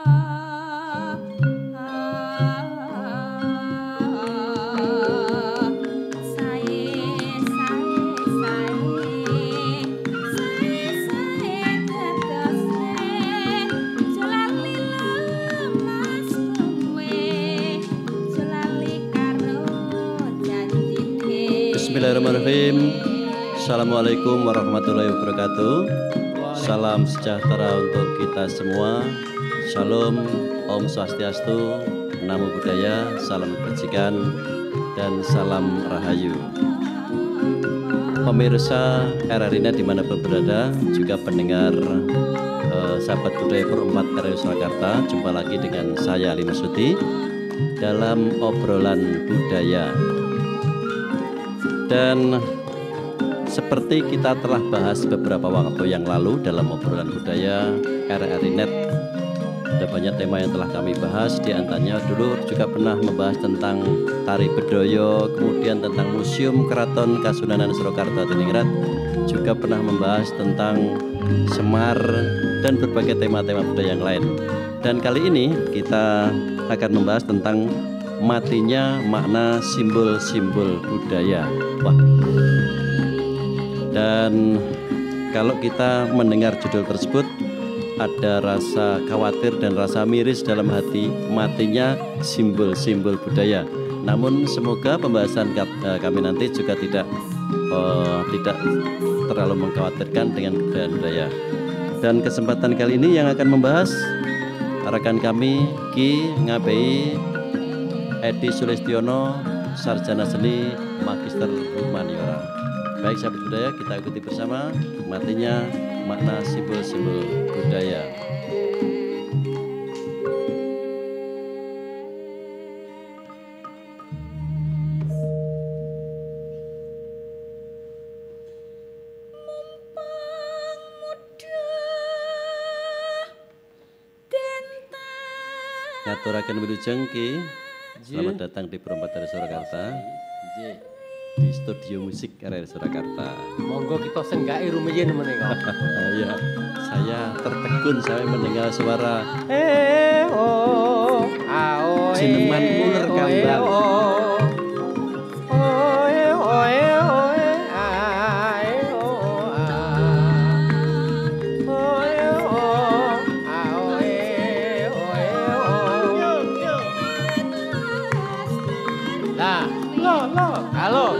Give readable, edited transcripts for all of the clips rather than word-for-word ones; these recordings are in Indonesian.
Bismillahirrahmanirrahim. Assalamualaikum warahmatullahi wabarakatuh. Salam sejahtera untuk kita semua. Shalom, Om Swastiastu, Namo Buddhaya, salam kebajikan, dan salam rahayu. Pemirsa RRI-nya dimanapun berada, juga pendengar sahabat budaya Pro 4 RRI Surakarta, jumpa lagi dengan saya Ali Masudi dalam obrolan budaya. Dan seperti kita telah bahas beberapa waktu yang lalu dalam obrolan budaya RRI.net, ada banyak tema yang telah kami bahas. Di antaranya dulu juga pernah membahas tentang tari bedoyo, kemudian tentang Museum Keraton Kasunanan Surakarta Tiningrat, juga pernah membahas tentang Semar dan berbagai tema-tema budaya yang lain. Dan kali ini kita akan membahas tentang matinya makna simbol-simbol budaya. Wah. Dan kalau kita mendengar judul tersebut, ada rasa khawatir dan rasa miris dalam hati, matinya simbol-simbol budaya. Namun semoga pembahasan kami nanti juga tidak terlalu mengkhawatirkan dengan kebudayaan budaya. Dan kesempatan kali ini yang akan membahas rekan kami Ki Ngabei Edi Sulistiono, Sarjana Seni, Magister Humaniora. Baik sahabat budaya, kita ikuti bersama matinya makna simbol-simbol budaya. Ngaturaken wilujeng Ki. Selamat datang di Pro 4 RRI Surakarta. Di studio musik RRI Surakarta. Monggo kita senggaki rumiyin menika. Ya, saya tertegun saya mendengar suara Jineman uler kambang. Halo.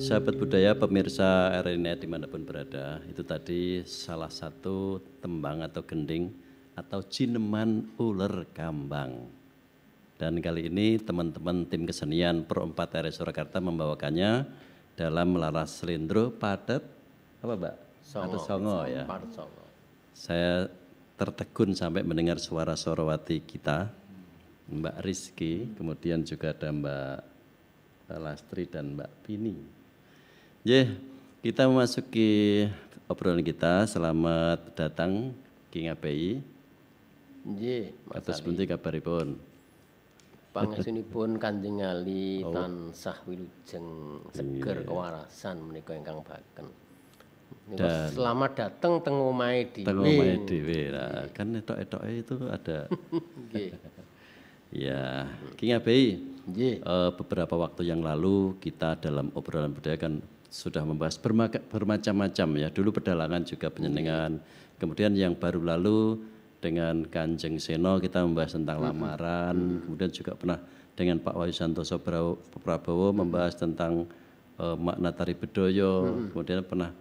Sahabat budaya, pemirsa RRI.net dimanapun berada, itu tadi salah satu tembang atau gending atau Jineman uler kambang. Dan kali ini teman-teman tim kesenian Pro 4 RRI Surakarta membawakannya dalam Laras Slendro Padet apa Mbak? Atau Songo ya. Saya tertegun sampai mendengar suara sorowati kita, Mbak Rizky, kemudian juga ada Mbak Lastri dan Mbak Pini. Kita memasuki obrolan kita. Selamat datang Ki Ngabei. Nggih, Kados pundi kabaripun? Pangesunipun Kanjeng Ali tansah wilujeng seger kewarasan menika ingkang baken. Dan selamat datang teng omahe dhewe. Teng omahe dhewe. Nah, kan etok-etoke itu ada. Nggih. Ya, Ki Ngabei. Nggih. Beberapa waktu yang lalu kita dalam obrolan budaya kan sudah membahas bermacam-macam ya. Dulu pedalangan juga penyenengan. Kemudian yang baru lalu dengan Kanjeng Seno kita membahas tentang lamaran. Kemudian juga pernah dengan Pak Wahyu Santoso Prabowo membahas tentang makna tari bedoyo. Kemudian pernah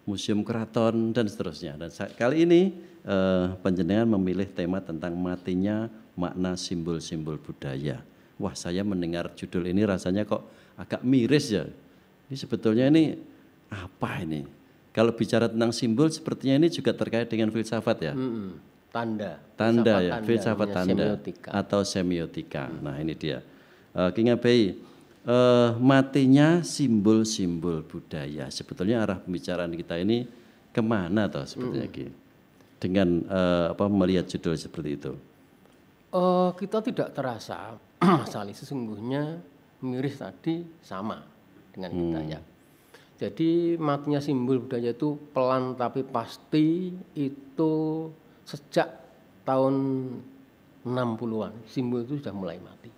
Museum Keraton dan seterusnya. Dan kali ini panjenengan memilih tema tentang matinya makna simbol-simbol budaya. Wah, saya mendengar judul ini rasanya kok agak miris ya. Ini sebetulnya ini apa ini? Kalau bicara tentang simbol sepertinya ini juga terkait dengan filsafat ya. Tanda ya, filsafat tanda semiotika. Atau semiotika. Nah ini dia. King Abai, matinya simbol-simbol budaya. Sebetulnya arah pembicaraan kita ini kemana toh sebetulnya Ki? Dengan melihat judul seperti itu. Kita tidak terasa, Mas Ali, sesungguhnya miris tadi sama dengan kita ya. Jadi matinya simbol budaya itu pelan tapi pasti itu sejak tahun 60-an simbol itu sudah mulai mati.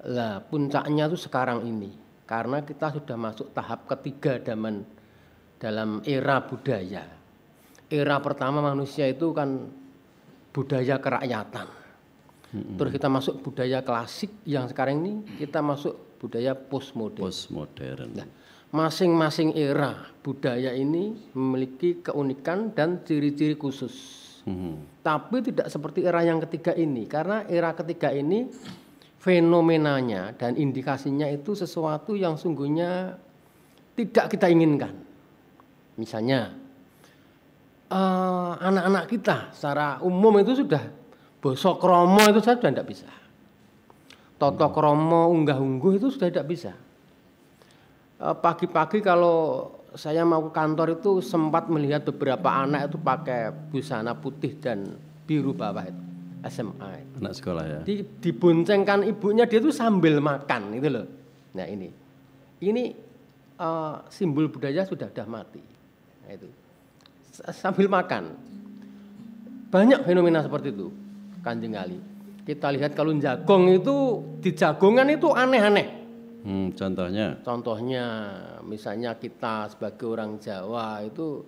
Lah puncaknya itu sekarang ini karena kita sudah masuk tahap ketiga dalam era budaya. Era pertama manusia itu kan budaya kerakyatan. Terus kita masuk budaya klasik yang sekarang ini kita masuk budaya postmodern. Nah, masing-masing era budaya ini memiliki keunikan dan ciri-ciri khusus. Tapi tidak seperti era yang ketiga ini. Karena era ketiga ini fenomenanya dan indikasinya itu sesuatu yang sungguhnya tidak kita inginkan. Misalnya anak-anak kita secara umum itu sudah basa krama itu sudah tidak bisa. Tata krama unggah-ungguh itu sudah tidak bisa. Pagi-pagi kalau saya mau ke kantor itu sempat melihat beberapa anak itu pakai busana putih dan biru bawah itu SMA. Anak sekolah ya. Diboncengkan ibunya dia itu sambil makan itu loh. Nah ini simbol budaya sudah mati. Nah, itu sambil makan. Banyak fenomena seperti itu, Kanjeng Ali. Kita lihat kalau jagong itu di jagongan itu aneh-aneh. Contohnya misalnya kita sebagai orang Jawa itu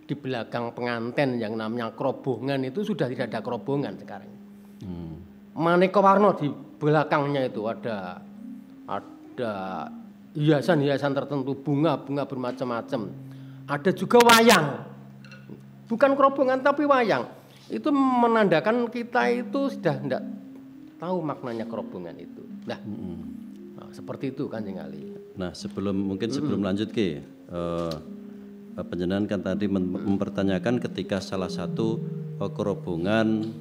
di belakang pengantin yang namanya kerobongan itu sudah tidak ada kerobongan sekarang. Maneka warna di belakangnya itu ada hiasan-hiasan tertentu, bunga-bunga bermacam-macam. Ada juga wayang. Bukan kerobongan tapi wayang. Itu menandakan kita itu sudah tidak tahu maknanya kerobongan itu. Nah, seperti itu Kanjeng Ali. Nah, sebelum lanjut Ki, panjenengan kan tadi mempertanyakan ketika salah satu kerobongan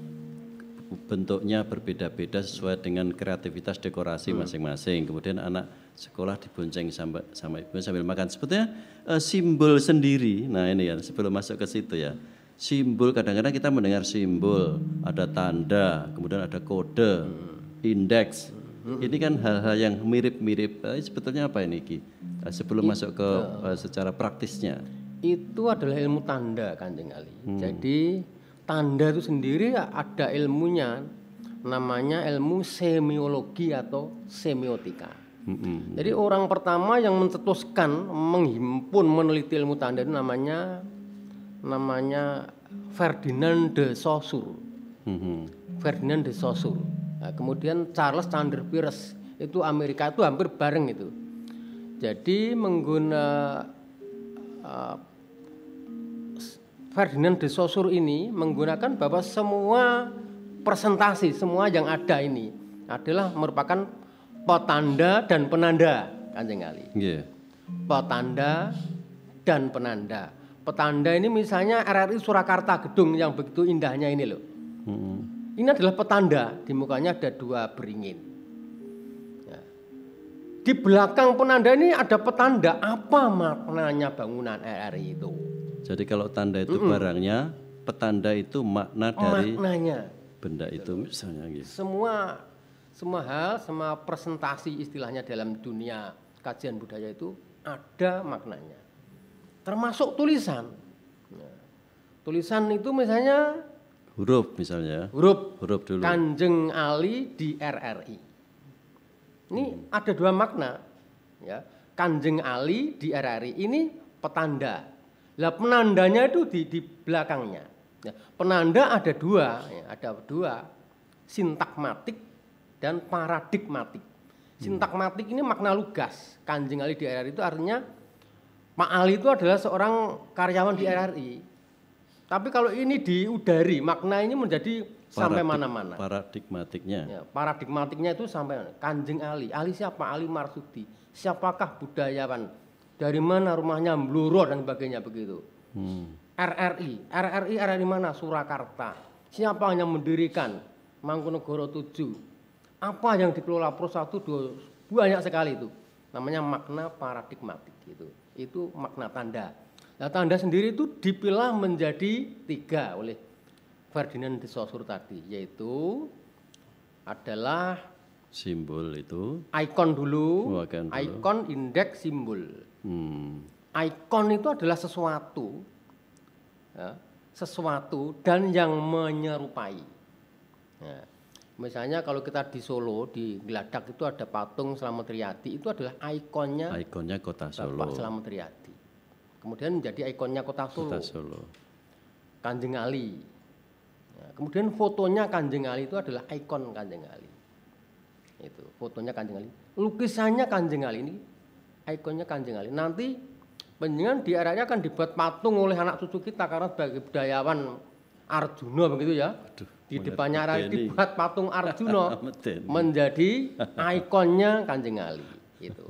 bentuknya berbeda-beda sesuai dengan kreativitas dekorasi masing-masing. Kemudian anak sekolah dibonceng sama ibu sambil makan. Sebetulnya simbol sendiri. Nah ini ya sebelum masuk ke situ ya. Simbol kadang-kadang kita mendengar simbol, ada tanda, kemudian ada kode, indeks. Ini kan hal-hal yang mirip-mirip. Sebetulnya apa ini Ki? Sebelum masuk ke secara praktisnya. Itu adalah ilmu tanda Kanjeng Ali. Jadi tanda itu sendiri ada ilmunya, namanya ilmu semiologi atau semiotika. Jadi orang pertama yang mencetuskan, menghimpun, meneliti ilmu tanda itu namanya Ferdinand de Saussure. Ferdinand de Saussure. Nah, kemudian Charles Sanders Peirce itu Amerika itu hampir bareng itu. Jadi Ferdinand de Saussure ini menggunakan bahwa semua presentasi, semua yang ada ini adalah merupakan petanda dan penanda, Kanjeng Ali. Petanda dan penanda. Petanda ini misalnya RRI Surakarta gedung yang begitu indahnya ini loh. Ini adalah petanda, di mukanya ada 2 beringin. Ya. Di belakang penanda ini ada petanda, apa maknanya bangunan RRI itu. Jadi kalau tanda itu barangnya, petanda itu makna dari maknanya. Benda itu misalnya gitu. Semua hal, semua presentasi istilahnya dalam dunia kajian budaya itu ada maknanya. Termasuk tulisan. Nah, tulisan itu misalnya huruf misalnya. Huruf dulu. Kanjeng Ali di RRI. Ini ada 2 makna. Ya. Kanjeng Ali di RRI ini petanda. Lah penandanya itu di belakangnya. Ya. Penanda ada 2, ya, ada 2, sintakmatik dan paradigmatik. Sintakmatik ini makna lugas. Kanjeng Ali di RRI itu artinya Pak Ali itu adalah seorang karyawan di RRI. Tapi kalau ini diudari, makna ini menjadi sampai mana-mana. Paradigmatiknya. Ya, paradigmatiknya itu sampai Kanjeng Ali. Ali siapa? Ali Marsudi. Siapakah budayawan? Dari mana rumahnya Bluro dan sebagainya begitu. RRI mana? Surakarta. Siapa yang mendirikan Mangkunegoro 7? Apa yang dikelola Pro 1, 2, banyak sekali itu. Namanya makna paradigmatik gitu. Itu makna tanda. Nah, tanda sendiri itu dipilah menjadi 3 oleh Ferdinand de Saussure tadi, yaitu adalah simbol itu. Ikon dulu, dulu. Ikon, indeks, simbol. Ikon itu adalah sesuatu, ya, sesuatu dan yang menyerupai. Ya. Misalnya kalau kita di Solo, di Geladak itu ada patung Slamet Riyadi, itu adalah ikonnya Kota Solo. Bapak Slamet Riyadi. Kemudian menjadi ikonnya Kota Solo. Kanjeng Ali. Ya, kemudian fotonya Kanjeng Ali itu adalah ikon Kanjeng Ali. Itu fotonya Kanjeng Ali. Lukisannya Kanjeng Ali ini ikonnya Kanjeng Ali. Nanti penjenengan di arahnya akan dibuat patung oleh anak cucu kita karena sebagai budayawan Arjuna begitu ya. Di depannya arah dibuat patung Arjuna menjadi ikonnya Kanjeng Ali itu.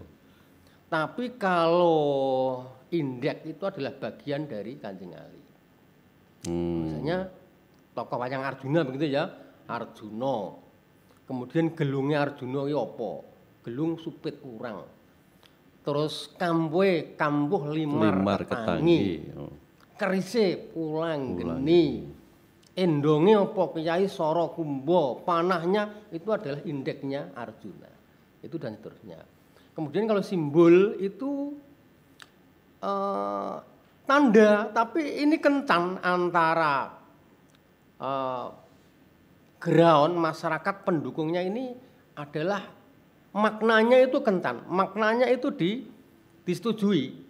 Tapi kalau indeks itu adalah bagian dari Kanjeng Ali. Misalnya tokoh wayang Arjuna begitu ya, Arjuna. Kemudian gelungnya Arjuna iki apa? Gelung supit urang. Terus kambuh limar ketangi. Kerise pulang geni. Endonge apa Kyai Sara Kumba, panahnya itu adalah indeksnya Arjuna. Itu dan seterusnya. Kemudian kalau simbol itu tanda, tapi ini kencan antara ground masyarakat pendukungnya ini adalah maknanya itu kencan, maknanya itu disetujui.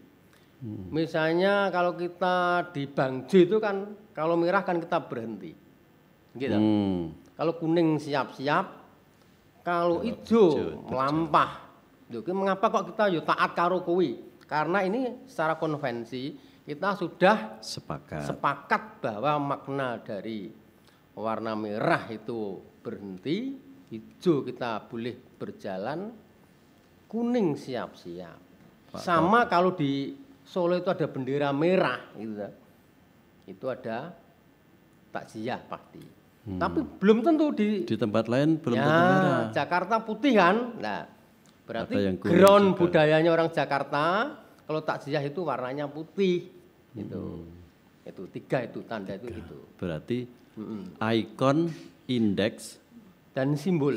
Misalnya kalau kita di Bangjo itu kan kalau merah kan kita berhenti, gitu. Kalau kuning siap-siap, kalau hijau melampah. Mengapa kok kita yo taat karo kuwi? Karena ini secara konvensi kita sudah sepakat bahwa makna dari warna merah itu berhenti, hijau kita boleh berjalan, kuning siap-siap. Sama kalau di Solo itu ada bendera merah, gitu. Itu ada takziah pasti. Tapi belum tentu di tempat lain belum tentu merah. Jakarta putih kan, nah berarti ground budayanya orang Jakarta. Kalau takziah itu warnanya putih, gitu. Itu 3 itu tanda itu gitu. Berarti ikon, indeks, dan simbol.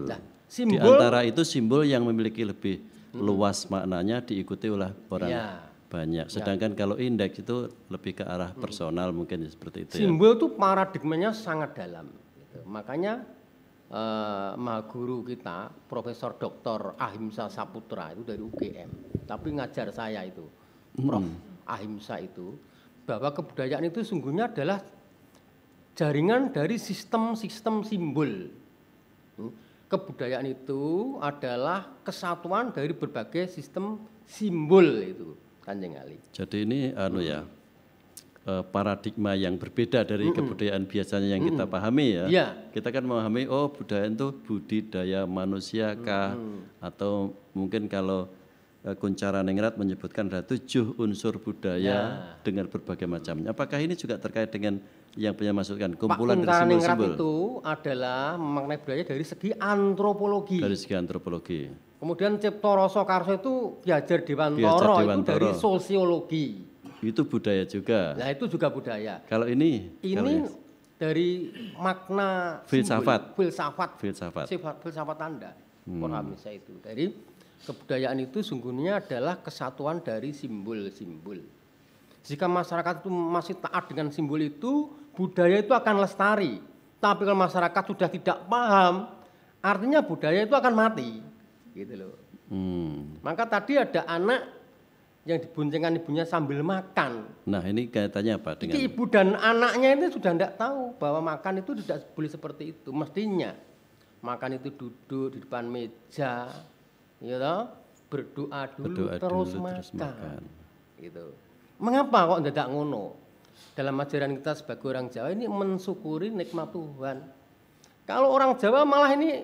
Nah, simbol. Di antara itu simbol yang memiliki lebih luas maknanya diikuti oleh orang banyak. Sedangkan kalau indeks itu lebih ke arah personal mungkin seperti itu. Simbol itu paradigmanya sangat dalam. Gitu. Makanya Mahaguru kita, Profesor Dr. Ahimsa Saputra itu dari UGM, tapi ngajar saya itu, Prof. Ahimsa itu, bahwa kebudayaan itu sungguhnya adalah jaringan dari sistem-sistem simbol. Kebudayaan itu adalah kesatuan dari berbagai sistem simbol itu, Kanjeng Ali. Jadi ini paradigma yang berbeda dari kebudayaan biasanya yang kita pahami ya. Yeah. Kita kan memahami budaya itu budidaya manusia kah atau mungkin kalau Kuncara Ningrat menyebutkan ada 7 unsur budaya dengan berbagai macamnya. Apakah ini juga terkait dengan yang punya masukan kumpulan dari simbol-simbol? Kuncara Ningrat itu adalah memaknai budaya dari segi antropologi. Dari segi antropologi. Kemudian Cipto Rasa Karso itu Ki Dewantara itu dari sosiologi. Itu budaya juga. Nah itu juga budaya. Kalau ini dari makna filsafat Anda. Hamsa itu dari kebudayaan itu sungguhnya adalah kesatuan dari simbol-simbol. Jika masyarakat itu masih taat dengan simbol itu, budaya itu akan lestari. Tapi kalau masyarakat sudah tidak paham, artinya budaya itu akan mati, gitu loh. Maka tadi ada anak yang diboncengkan ibunya sambil makan. Nah ini kaitannya apa dengan? Jadi ibu dan anaknya itu sudah tidak tahu bahwa makan itu tidak boleh seperti itu. Mestinya makan itu duduk di depan meja, gitu, berdoa dulu, terus makan. Gitu. Mengapa kok tidak ngono? dalam ajaran kita sebagai orang Jawa ini mensyukuri nikmat Tuhan. Kalau orang Jawa malah ini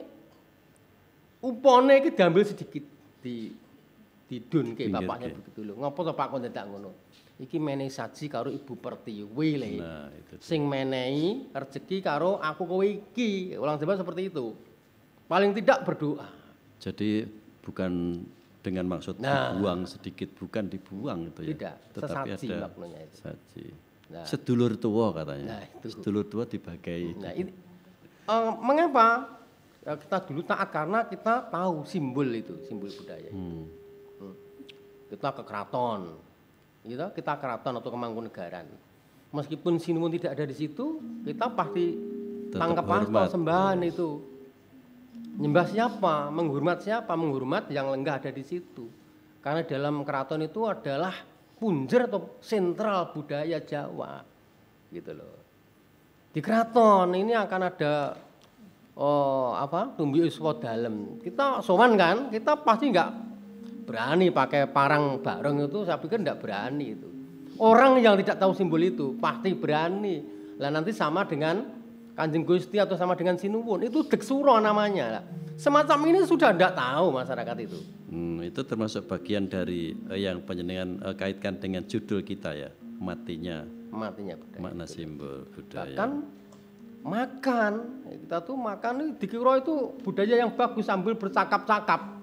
upone iki diambil sedikit didunke bapaknya begitu lho. Ngopo to Pak kok ndak ngono? Iki menehi saji karo Ibu Pertiwi le. Nah, itu. Sing menehi rezeki karo aku kowe iki. Orang Jawa seperti itu. Paling tidak berdoa. Jadi bukan dengan maksud dibuang sedikit, bukan dibuang itu ya. Tidak, Tetapi sesaji ada maknanya itu. saji. Nah. Sedulur tua katanya. Nah, itu. Sedulur tua dibagai. Nah, ini mengapa kita dulu taat karena kita tahu simbol itu, simbol budaya. Kita ke keraton, gitu, kita keraton atau ke Mangkunegaran. Meskipun Sinuwun tidak ada di situ, kita pasti tangkap pasta sembahan itu. Nyembah siapa, menghormat yang lenggah ada di situ. Karena dalam keraton itu adalah punjer atau sentral budaya Jawa, gitu loh. Di keraton ini akan ada tumbi iswa dalem. Kita sowan kan, kita pasti nggak berani pakai parang bareng itu. Saya pikir nggak berani itu. Orang yang tidak tahu simbol itu pasti berani. Lah nanti sama dengan Kanjeng Gusti atau sama dengan Sinuwun itu deksuro namanya. Lah. Semacam ini sudah tidak tahu masyarakat itu. Itu termasuk bagian dari yang penjenengan kaitkan dengan judul kita ya, matinya budaya. Makna simbol budaya. Bahkan makan, kita tuh makan dikira itu budaya yang bagus sambil bercakap-cakap.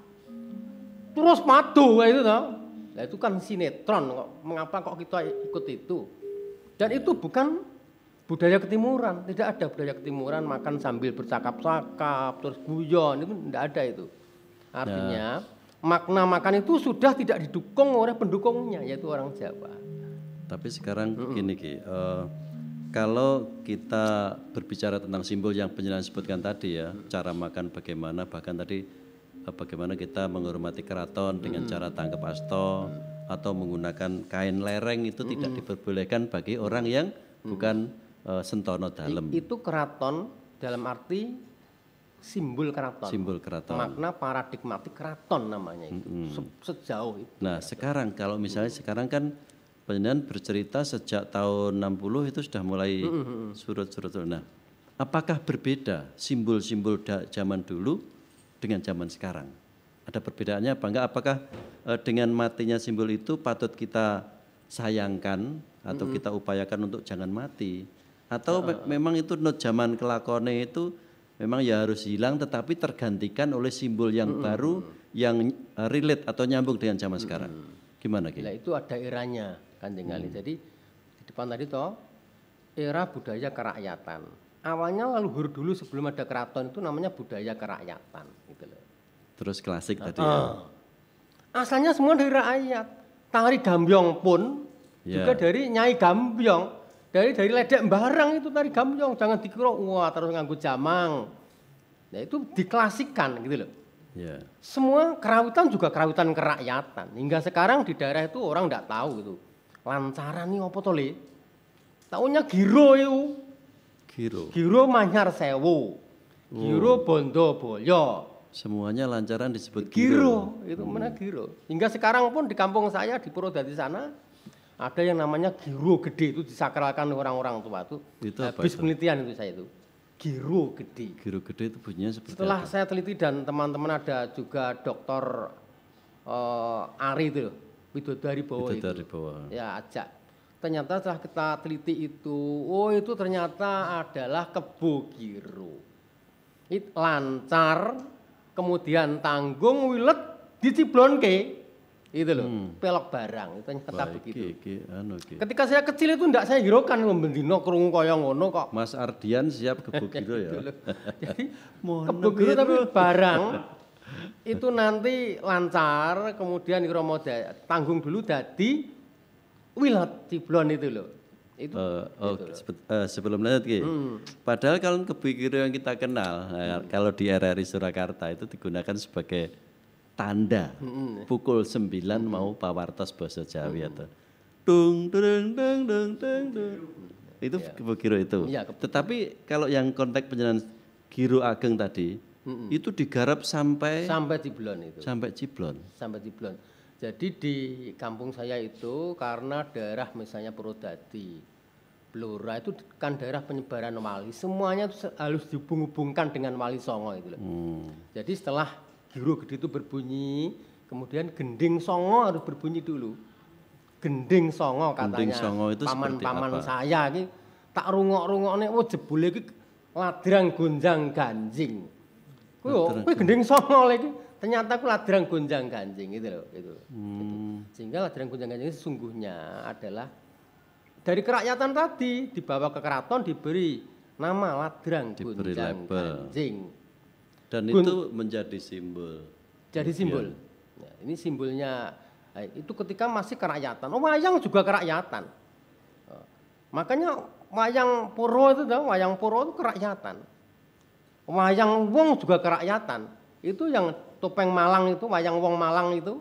Terus madu kayak itu toh. Nah itu kan sinetron kok. Mengapa kok kita ikut itu? Dan itu bukan budaya ketimuran, tidak ada budaya ketimuran makan sambil bercakap-cakap terus guyon, itu tidak ada itu. Artinya makna makan itu sudah tidak didukung oleh pendukungnya yaitu orang Jawa. Tapi sekarang gini Ki, kalau kita berbicara tentang simbol yang penjelasan sebutkan tadi ya, cara makan bagaimana, bahkan tadi bagaimana kita menghormati keraton dengan cara tangkap asto atau menggunakan kain lereng itu tidak diperbolehkan bagi orang yang bukan sentono dalem. Itu keraton dalam arti simbol keraton. Simbol keraton. Makna paradigmatik keraton namanya itu. Sejauh itu. Nah, sekarang kalau misalnya sekarang kan penjenengan bercerita sejak tahun 60 itu sudah mulai surut-surut. Nah, apakah berbeda simbol-simbol zaman dulu dengan zaman sekarang? Ada perbedaannya apa enggak? Apakah dengan matinya simbol itu patut kita sayangkan atau kita upayakan untuk jangan mati? Atau memang itu zaman kelakone itu memang ya harus hilang tetapi tergantikan oleh simbol yang baru yang relate atau nyambung dengan zaman sekarang. Gimana Ki? Nah, itu ada eranya Kanjeng Ali. Jadi di depan tadi toh era budaya kerakyatan. Awalnya leluhur dulu sebelum ada keraton itu namanya budaya kerakyatan gitu loh. Terus klasik tadi ya. Asalnya semua dari rakyat. Tari gambyong pun juga dari Nyai Gambyong. Dari ledek barang itu tari gambyong, jangan dikira wah terus nganggo jamang. Nah itu diklasikan gitu loh. Yeah. Semua kerawitan juga kerawitan kerakyatan. Hingga sekarang di daerah itu orang enggak tahu gitu. Lancaran nih apa to le? Taunya giro itu. Giro Manyar Sewu. Giro Bondo Boyo. Semuanya lancaran disebut giro. Itu mana giro. Hingga sekarang pun di kampung saya di Purwodadi sana ada yang namanya giro gede, itu disakralkan orang-orang tua itu. Habis penelitian itu saya itu. Giro gede. Giro gede itu bunyinya seperti setelah apa? Saya teliti dan teman-teman ada juga Dr. Ari itu, Widodari Bowo itu. Ya ajak. Ternyata setelah kita teliti itu, itu ternyata adalah kebo giro. Itu lancar, kemudian tanggung, wilet, diciblonke. Itu loh, pelok barang, itu ternyata begitu. Ketika saya kecil itu enggak saya hiraukan membendino krungu kaya ngono kok. Mas Ardian siap kebo giro ya. Jadi kebo giro tapi barang itu nanti lancar, kemudian Romo tanggung dulu dadi wilet ciblon itu loh. Itu, sebelum lanjut Ki. Padahal kalau kebo giro yang kita kenal, kalau di RRI Surakarta itu digunakan sebagai tanda pukul 9 mau pawartos basa Jawi atau dung dung dung dung dung dung itu kebo giro itu. Ya, tetapi kalau yang konteks penjelasan giro ageng tadi itu digarap sampai ciblon itu. Sampai ciblon. Jadi di kampung saya itu karena daerah misalnya Purwodadi Blora itu kan daerah penyebaran wali, semuanya harus dihubung-hubungkan dengan Wali Songo itu loh. Jadi setelah Giro Gede itu berbunyi, kemudian gending Songo harus berbunyi dulu. Gending Songo katanya. Gending Songo itu paman-paman saya ini tak rungok-rungokne jebule iki ladrang gonjang ganjing. Kuwi gending Songo lagi. Ternyata aku ladrang gonjang ganjing gitu loh, gitu. Sehingga ladrang gonjang ganjing itu sesungguhnya adalah dari kerakyatan tadi dibawa ke keraton diberi nama ladrang gonjang ganjing. Dan itu menjadi simbol. Jadi simbol. Ya, ini simbolnya itu ketika masih kerakyatan. Wayang juga kerakyatan. Makanya wayang Puro itu wayang Puro itu kerakyatan. Wayang Wong juga kerakyatan. Itu yang topeng Malang itu, wayang Wong Malang itu.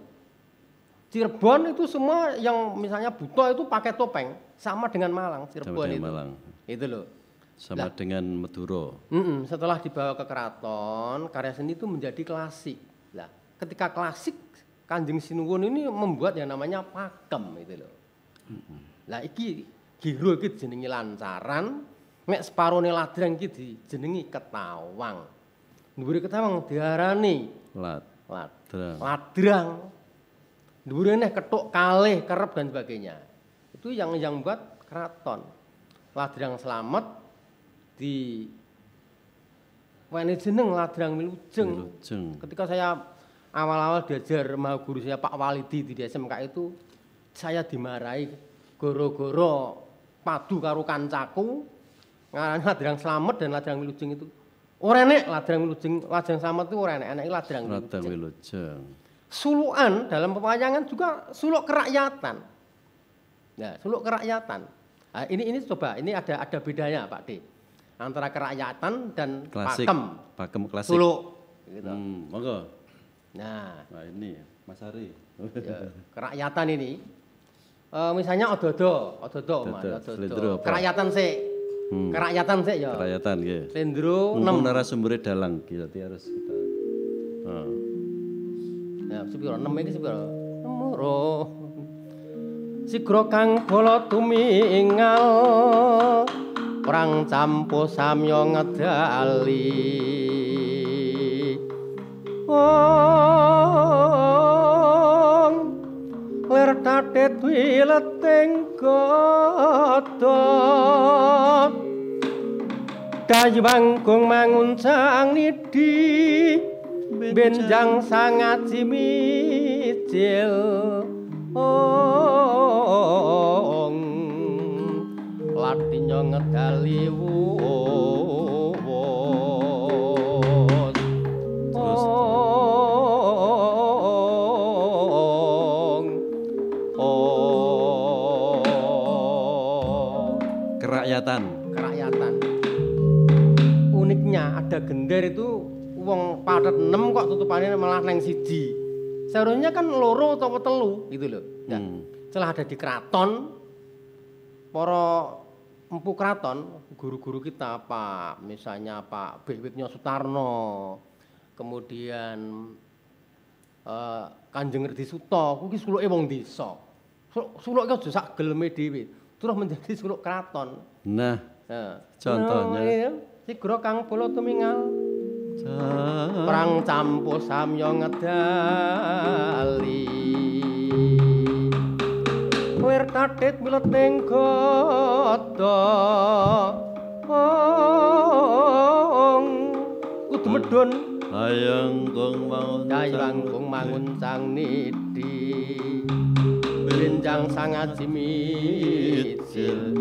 Cirebon itu semua yang misalnya Buto itu pakai topeng, sama dengan Malang, Cirebon itu. Malang. Itu loh. Sama dengan Madura. Setelah dibawa ke keraton, karya seni itu menjadi klasik. Nah, ketika klasik, Kanjeng Sinuwun ini membuat yang namanya pakem itu loh. Lah iki Giro iki jenenge lancaran, mek separone ladrang iki dijenengi ketawang. Dhuwure ketawang diarani ladrang. Dhuwure neh kethuk kalih kerep dan sebagainya. Itu yang buat keraton. Ladrang Slamet di wene jeneng Ladrang Wilujeng. Ketika saya awal-awal diajar sama guru saya Pak Walidi di SMK itu, saya dimarahi goro-goro padu karo kancaku ngarani Ladrang Slamet dan Ladrang Wilujeng itu. Ora enek Ladrang Wilujeng, Ladrang Slamet itu ora enek, eneke Ladrang Wilujeng. Sulukan dalam pewayangan juga suluk kerakyatan. Nah, suluk kerakyatan. Nah, ini coba, ini ada bedanya Pak D. Antara kerakyatan dan klasik, pakem klasik. Suluk. Gitu. Monggo. Nah, ini Mas Ari. Ya, kerakyatan ini, misalnya ododo. Kerakyatan sih. Kerakyatan sih ya. Kerakyatan nggih. Slendro 6. Narasumbernya dalang berarti harus kita. Nah, sepiro 6 iki sepiro? Nemoro. Sigra kang bala tumingal perang campo samya ngedali. Wong ler tatet wileting gada. Dayuwanggung manguncang nidi benjang sangat simicil latinya ngedali wos kerakyatan uniknya ada gender itu wong padet 6 kok tutupannya malah neng siji. Seharusnya kan loro atau telu gitu loh. Nah, setelah ada di keraton, para empu keraton, guru-guru kita Pak, misalnya Pak Bewitnya Sutarno, kemudian Kanjeng Redi Suto, kuwi suluke wong desa. Suluk iki aja sak geleme dhewe, terus menjadi suluk keraton. Nah, contohnya Sigra kang bala tumingal perang campo samya ngedali lir tatit mileting gada kudu medun dayangkung manguncang nidi benjang sangat simicil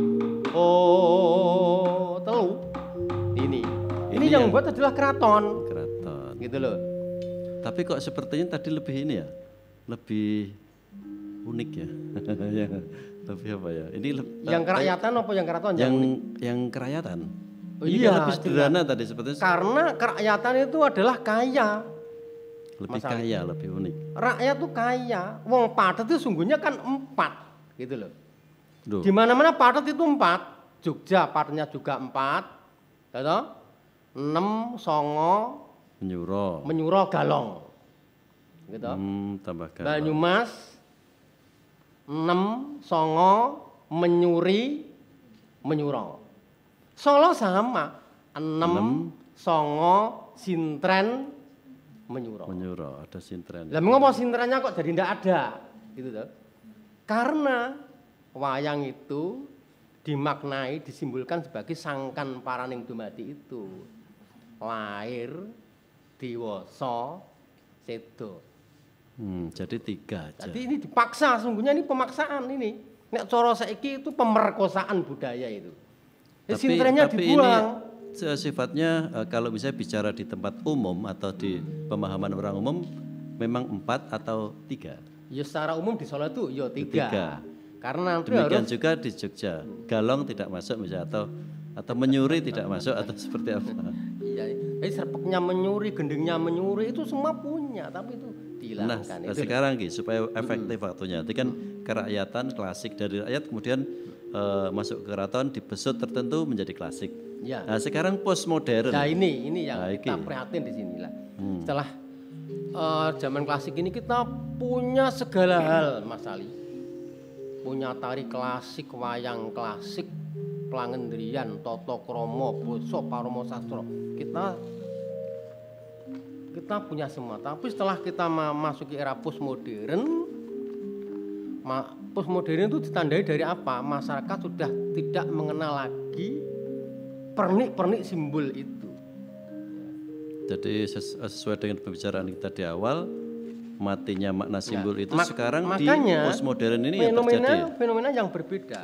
telu ini yang buat adalah keraton. Gitu loh. Tapi kok sepertinya tadi lebih ini ya, lebih unik ya. Lebih apa ya? Ini yang kerakyatan apa yang keraton? Yang kerakyatan. Oh, iya, lebih sederhana tadi sepertinya. Karena kerakyatan itu adalah kaya. Lebih kaya, lebih unik. Rakyat tuh kaya. Wong padet itu sungguhnya kan 4, gitu loh. Di mana-mana padet itu 4. Jogja padetnya juga 4. Gitu. 6 songo menyuro galong gitu. Tambah galong. Banyumas 6 songo menyuri menyuro. Solo sama, enem, songo, sintren, menyuro. Menyuro, ada sintren. Lah mengapa sintrennya kok jadi ndak ada? Gitu toh. Karena wayang itu dimaknai, disimbolkan sebagai sangkan paraning dumadi itu. Lahir, diwasa, sedo. Jadi 3 aja. Jadi ini dipaksa, sungguhnya ini pemaksaan ini. Nek cara saiki itu pemerkosaan budaya itu. Sintrennya dibuang. Ini sifatnya kalau bisa bicara di tempat umum atau di pemahaman orang umum memang 4 atau 3? Ya secara umum di Solo itu ya 3. Karena demikian juga di Jogja. Galong tidak masuk misalnya atau menyuri tidak masuk atau seperti apa? Iya, serpeknya menyuri, gendengnya menyuri itu semua punya, tapi itu dihilangkan. Nah, sekarang supaya efektif waktunya. Itu kan kerakyatan klasik dari rakyat kemudian masuk ke keraton dibesut tertentu menjadi klasik. Ya. Nah, sekarang postmodern. Nah, ini yang kita prihatin di sini lah. Setelah zaman klasik ini kita punya segala hal, Mas Ali. Punya tari klasik, wayang klasik, Plangendrian, Toto Kromo, Boso, Paromo Sastro. Kita punya semua. Tapi setelah kita memasuki era postmodern, postmodern itu ditandai dari apa? Masyarakat sudah tidak mengenal lagi pernik-pernik simbol itu. Jadi sesuai dengan pembicaraan kita di awal, matinya makna simbol itu sekarang makanya, di postmodern ini yang terjadi. Fenomena yang berbeda.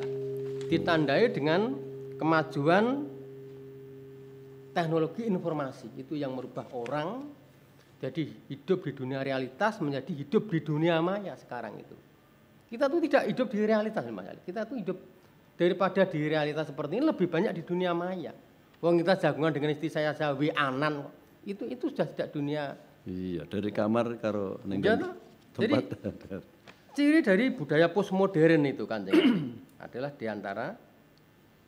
Ditandai dengan kemajuan teknologi informasi. Itu yang merubah orang jadi hidup di dunia realitas menjadi hidup di dunia maya sekarang itu. Kita tuh tidak hidup di realitas, Mas Ali. Kita tuh hidup daripada di realitas seperti ini lebih banyak di dunia maya. Wong kita jagungan dengan istri saya WA-an itu sudah tidak dunia. Iya, dari kamar karo ning tempat. Jadi ciri dari budaya postmodern itu kan adalah diantara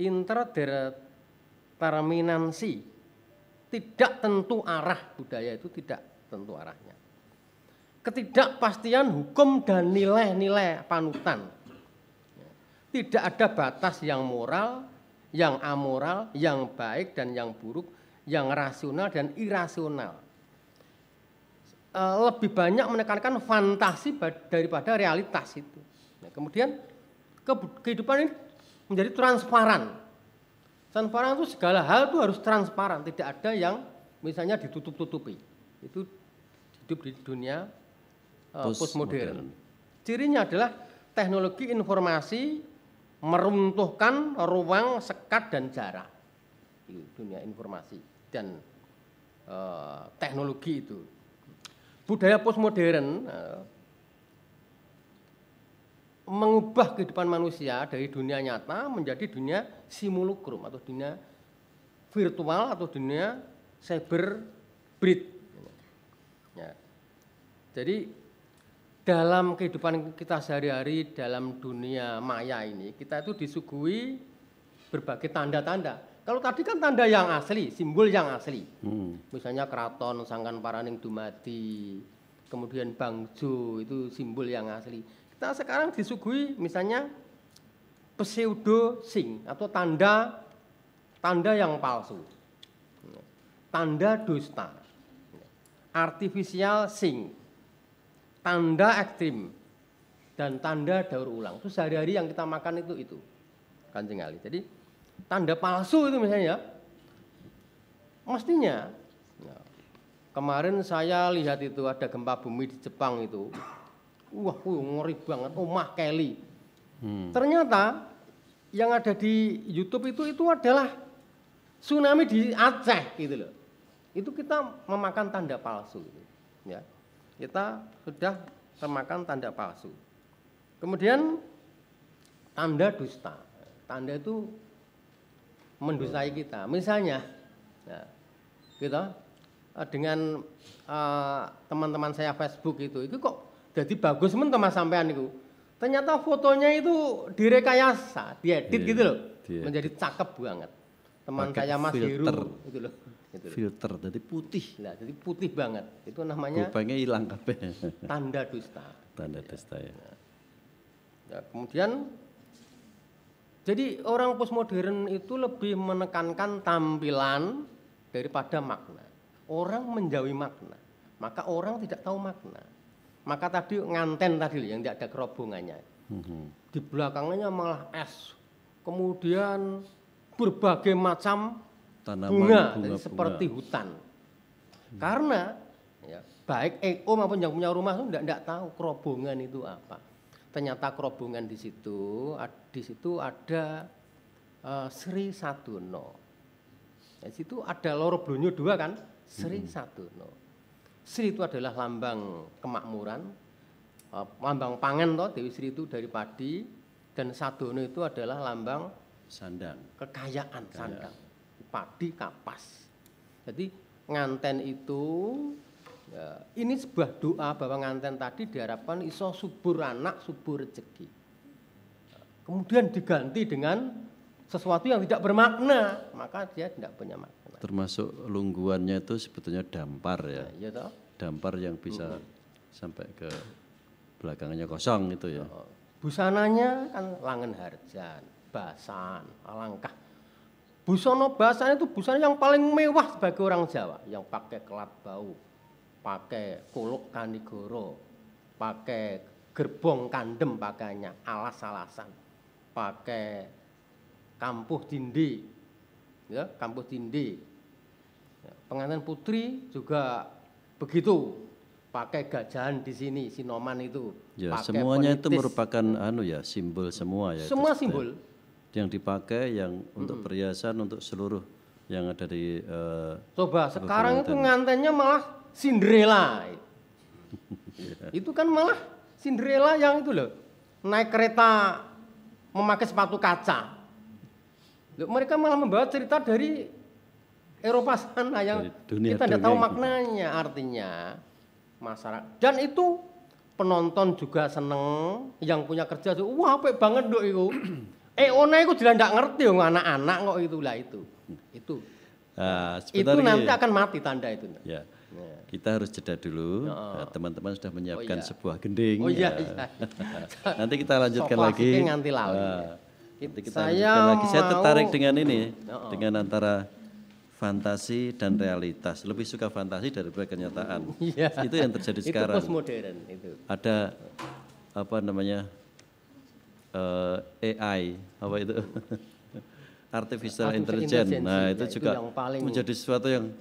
interdeterminansi, tidak tentu arah budaya itu tidak tentu arahnya. Ketidakpastian hukum dan nilai-nilai panutan. Tidak ada batas yang moral, yang amoral, yang baik dan yang buruk, yang rasional dan irasional. Lebih banyak menekankan fantasi daripada realitas itu. Nah, kemudian kehidupan ini menjadi transparan. Transparan itu segala hal itu harus transparan, tidak ada yang misalnya ditutup-tutupi. Itu hidup di dunia postmodern. Cirinya adalah teknologi informasi meruntuhkan ruang, sekat dan jarak. Itu dunia informasi dan teknologi itu. Budaya postmodern mengubah kehidupan manusia dari dunia nyata menjadi dunia simulacrum atau dunia virtual atau dunia cyberbrid. Ya. Jadi dalam kehidupan kita sehari-hari dalam dunia maya ini kita itu disuguhi berbagai tanda-tanda. Kalau tadi kan tanda yang asli, simbol yang asli. Misalnya keraton, sangkan paraning dumadi, kemudian bangjo itu simbol yang asli. Kita sekarang disuguhi misalnya pseudo sing atau tanda yang palsu. Tanda dusta. Artificial sing. Tanda ekstrim dan tanda daur ulang. Itu sehari-hari yang kita makan itu. Kanjeng Ali. Jadi tanda palsu itu misalnya, mestinya kemarin saya lihat itu ada gempa bumi di Jepang itu, ngeri banget, Omah Kelly. Ternyata yang ada di YouTube itu adalah tsunami di Aceh gitu loh. Itu kita memakan tanda palsu, gitu. Ya, kita sudah memakan tanda palsu. Kemudian tanda dusta, tanda itu mendustai kita. Misalnya, ya, kita dengan teman-teman saya Facebook itu kok jadi bagus Mas sampean itu. Ternyata fotonya itu direkayasa, diedit gitu loh, menjadi cakep banget. Teman saya Mas Heru itu loh. Filter, jadi putih. Nah, jadi putih banget. Itu namanya. Kupingnya hilang kabeh. Tanda dusta. Tanda dusta ya. Ya, kemudian Jadi orang postmodern itu lebih menekankan tampilan daripada makna. Orang menjauhi makna, maka orang tidak tahu makna. Maka tadi nganten tadi yang tidak ada kerobongannya. Di belakangnya malah es. Kemudian berbagai macam bunga, seperti hutan. Karena ya, baik EO maupun yang punya rumah itu tidak tahu kerobongan itu apa. Ternyata kerobongan di situ ada Sri Sadono. Di situ ada Loro Blonyo 2 kan, Sri Sadono. Sri itu adalah lambang kemakmuran, lambang pangan toh, Dewi Sri itu dari padi, dan Sadono itu adalah lambang sandang, kekayaan, sandang, padi, kapas. Jadi nganten itu ya, ini sebuah doa bahwa nganten tadi diharapkan iso subur anak, subur rezeki. Kemudian diganti dengan sesuatu yang tidak bermakna, maka dia tidak punya makna. Termasuk lungguannya itu sebetulnya dampar ya. Iya toh? Dampar yang bisa sampai ke belakangnya kosong itu ya. Busananya kan langen harjan, basan, alangkah. Busana basan itu busana yang paling mewah sebagai orang Jawa, yang pakai kelat bau, pakai kuluk kanigoro, pakai gerbong kandem pakainya, alas-alasan, pakai kampuh tindi, ya, kampuh tindi. Ya, pengantin putri juga begitu, pakai gajahan di sini, sinoman itu. Ya, pakai semuanya penitis. itu merupakan simbol semua ya. Semua simbol. Yang dipakai, yang untuk perhiasan, untuk seluruh yang ada di Coba sekarang itu ngantennya malah Cinderella. Itu kan malah Cinderella yang itu loh, naik kereta memakai sepatu kaca. Loh, mereka malah membawa cerita dari Eropa sana yang kita tidak tahu maknanya, artinya masyarakat. Dan itu penonton juga seneng, yang punya kerja tuh, wah apik banget dok itu. Ona itu jelas tidak ngerti dong anak-anak kok itulah itu. Itu nanti akan mati tanda itu. Ya. Kita harus jeda dulu. Teman-teman sudah menyiapkan sebuah gending. Nanti kita lanjutkan lagi. Nanti Saya tertarik dengan ini, dengan antara fantasi dan realitas. Lebih suka fantasi daripada kenyataan. Itu yang terjadi sekarang. Itu postmodern itu. Ada apa namanya? AI, apa itu? Artificial Intelligence. Nah, itu juga menjadi sesuatu yang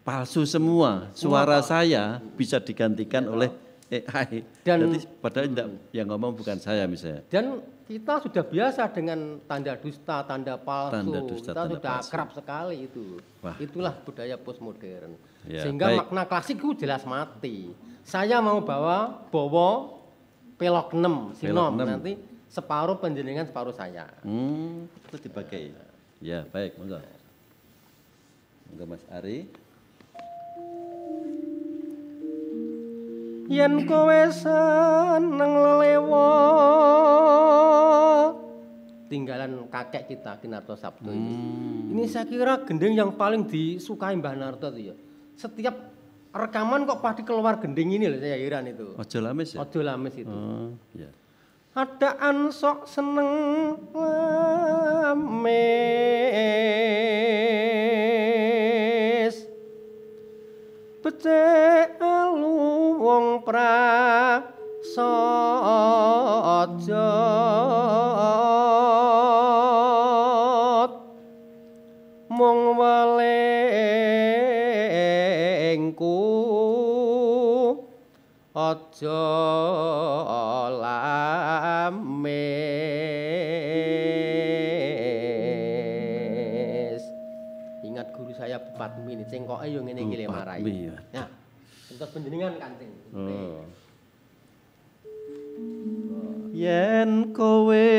palsu semua. Suara saya bisa digantikan oleh AI. Dan jadi, padahal yang ngomong bukan saya misalnya. Dan kita sudah biasa dengan tanda dusta, tanda palsu. Kita sudah akrab sekali itu. Wah. Itulah budaya postmodern. Ya, sehingga makna klasik itu jelas mati. Saya mau bawa pelok 6, sinom nanti separuh penjenengan, separuh saya. Itu dipakai. Ya, baik, monggo. Monggo Mas Ari. Yen kowe seneng lelewat. Tinggalan kakek kita Kinarto Sabdo ini. Ini saya kira gending yang paling disukai Mbah Narto itu ya. Setiap rekaman kok pasti keluar gending ini loh, saya heran itu. Ojo Lamis ya? Ojo Lamis itu. Ya. Adaan sok seneng lamis becik alu wong prasaja mung welengku aja lamis. Ingat guru saya Bu Patmi ini, cengkoke yo ngene iki le marai. Nah, entuk panjenengan Kanjeng. Yen kowe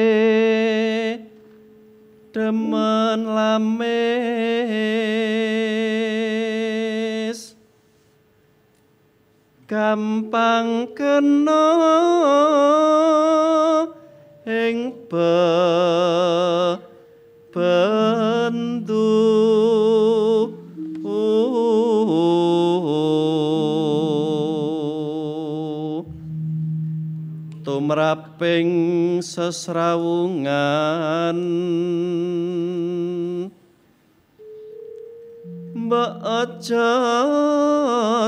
demen lamis gampang kena ing bendu tumraping sesrawungan mbok aja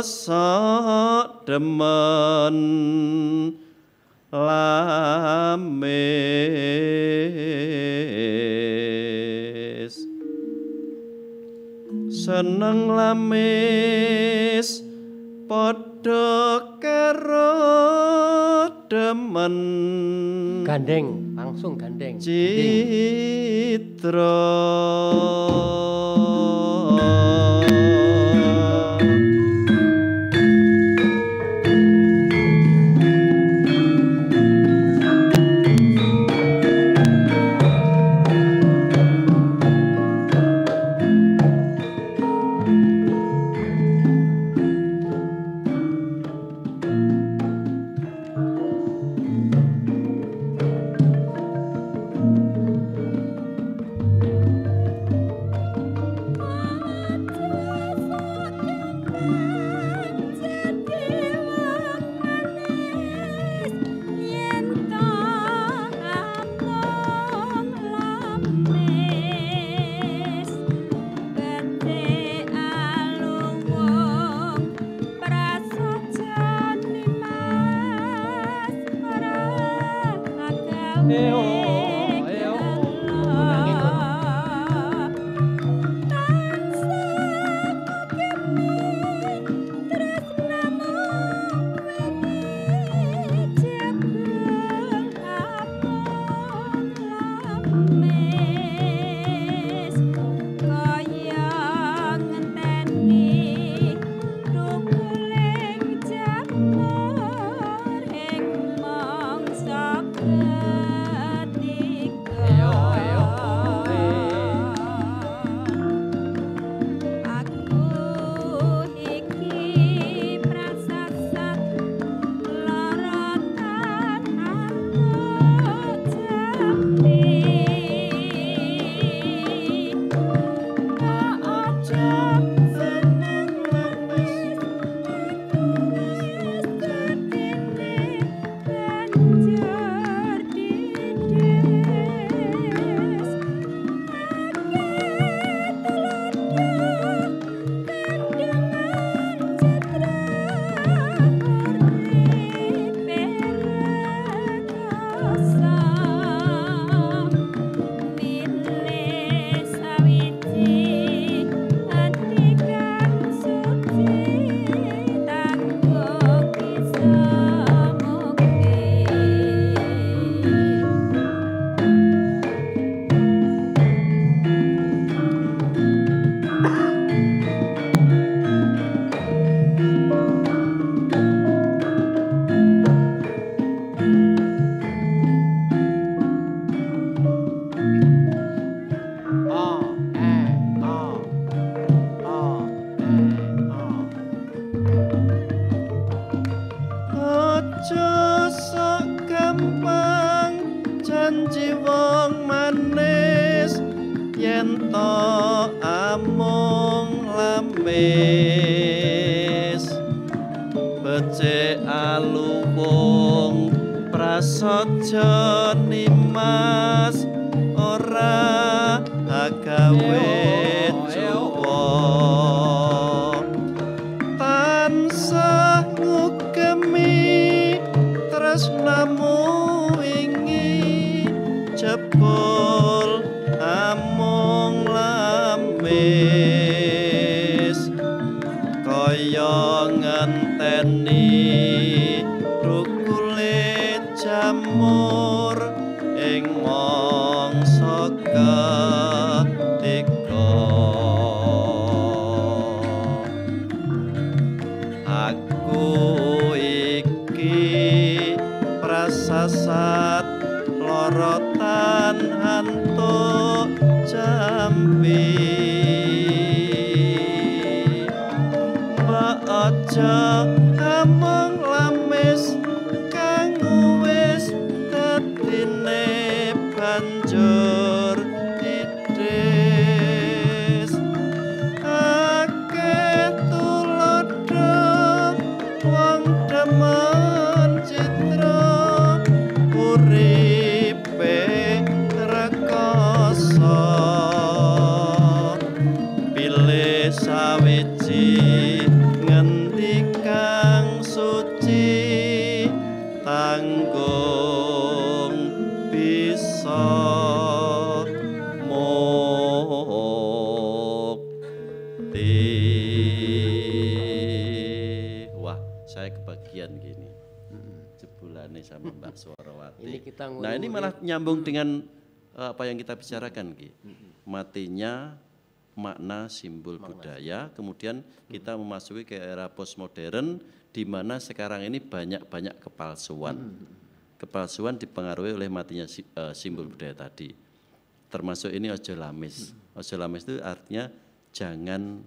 sok demen lamis seneng lamis padha karo demen Gandeng, langsung gandeng. Citra lamis becik aluwung prasaja nimas ora agawe jowo tansah ngugemi tresnamu wingi jebul amung lamis kaya ngenteni rukule jamur ing mangsa ketika aku iki prasasat lorotan hantuk jambi mbak aja amung lamis kang wis dadine banjur idis akeh tuladha wong demen citra urip bagian gini. Jebulane sama Mbak Suwarawati. Ini kita Nah, ini malah nyambung dengan apa yang kita bicarakan, Ki. Matinya makna simbol budaya, kemudian kita memasuki ke era postmodern di mana sekarang ini banyak kepalsuan. Kepalsuan dipengaruhi oleh matinya simbol budaya tadi. Termasuk ini ojo lamis. Ojo lamis itu artinya jangan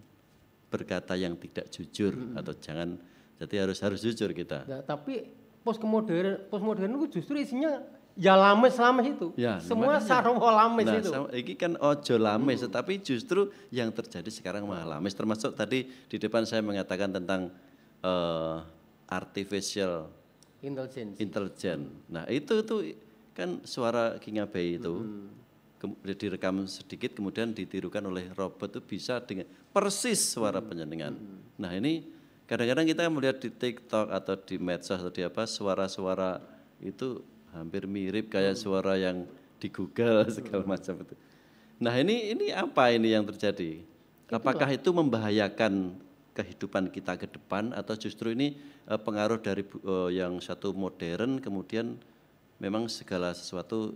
berkata yang tidak jujur atau jangan, jadi harus jujur kita. Nah, tapi postmodern itu justru isinya ya lames itu. Ya, semua makanya. sarwa lames Nah, itu. Ini kan ojo lames, tetapi justru yang terjadi sekarang malah lames. Termasuk tadi di depan saya mengatakan tentang artificial intelligence. Nah itu kan suara King Abai itu direkam sedikit kemudian ditirukan oleh robot itu bisa dengan persis suara panjenengan. Nah ini kadang-kadang kita melihat di TikTok atau di medsos atau di apa suara-suara itu hampir mirip kayak suara yang di Google segala macam itu. Nah ini apa ini yang terjadi? Apakah itu membahayakan kehidupan kita ke depan atau justru ini pengaruh dari yang satu modern kemudian memang segala sesuatu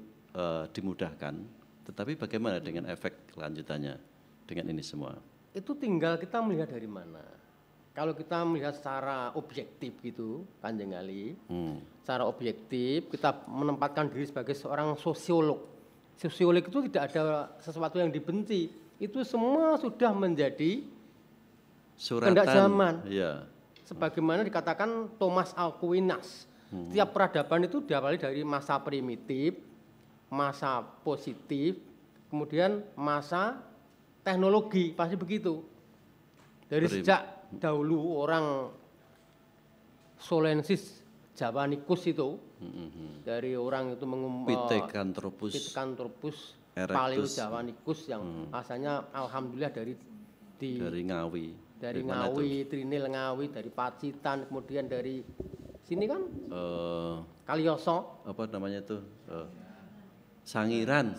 dimudahkan, tetapi bagaimana dengan efek kelanjutannya dengan ini semua? Itu tinggal kita melihat dari mana. Kalau kita melihat secara objektif gitu, Kanjeng Ali, secara objektif kita menempatkan diri sebagai seorang sosiolog. Sosiolog itu tidak ada sesuatu yang dibenci, itu semua sudah menjadi kehendak zaman. Ya. Sebagaimana dikatakan Thomas Aquinas, tiap peradaban itu diawali dari masa primitif, masa positif, kemudian masa teknologi, pasti begitu. Dari sejak dahulu orang Solensis Javanicus itu, dari orang itu Pithecanthropus Paleo Javanicus yang asalnya alhamdulillah dari Ngawi, Trinil Ngawi, dari Pacitan, kemudian dari sini kan Kaliyoso. Apa namanya itu? Sangiran.